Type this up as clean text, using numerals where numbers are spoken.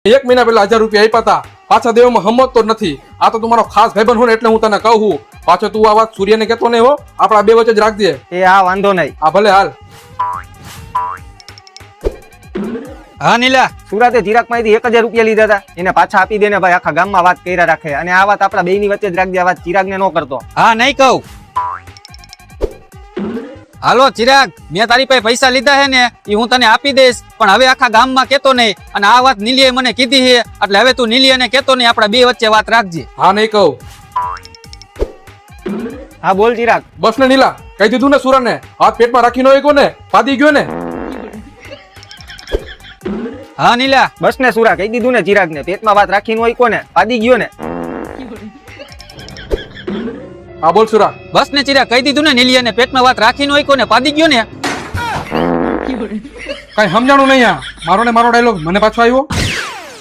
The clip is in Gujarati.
1 મહિના પહેલા 1000 રૂપિયા આપ્યા હતા, પાછા દેવામાં હમતો જ નથી. આ તો તમારો ખાસ ભાઈબંધ હોય ને એટલે હું તને કહું. પાછો તું આ વાત સૂર્યને કહેતો નહીં હો, આપણા બે વચ્ચે જ રાખજે. એ હા વાંધો નહીં. આ ભલે હાલ. હા નીલા, સુરતે ચિરાગ માંથી 1000 રૂપિયા લીધા હતા, એને પાછા આપી દે ને ભાઈ. આખા ગામમાં વાત કર્યા રાખે, અને આ વાત આપણા બેની વચ્ચે જ રાખજે. આ વાત ચિરાગ ને ન કરતો. હા નહીં કહું. હાલો ચિરાગ, મેં તારી પાસે પૈસા લીધા હે ને એ હું તને આપી દઈશ, પણ હવે આખા ગામમાં કેતો નહીં. અને આ વાત નીલીએ મને કીધી છે, એટલે હવે તું નીલીને કેતો નહીં, આપણા બે વચ્ચે વાત રાખજે. હા નહીં કહું. હા બોલ ચિરાગ. બસ ને નીલા, કહી દીધું ને સુરને, હાથ પેટમાં રાખીને હોય કોને પાદી ગયો ને. હા નીલા, બસ ને સુરા, કહી દીધું ને ચિરાગ ને, પેટમાં વાત રાખીને હોય કોને પાદી ગયો ને. હા બોલ સુરા. બસ ને ચિરાગ, કહી દીધું ને નીલીને, પેટમાં વાત રાખીને હોય કોને પાદી ગયો ને. કઈ સમજાણું નહીં. મારો ને મારો ડાયલોગ મને પાછો આવ્યો.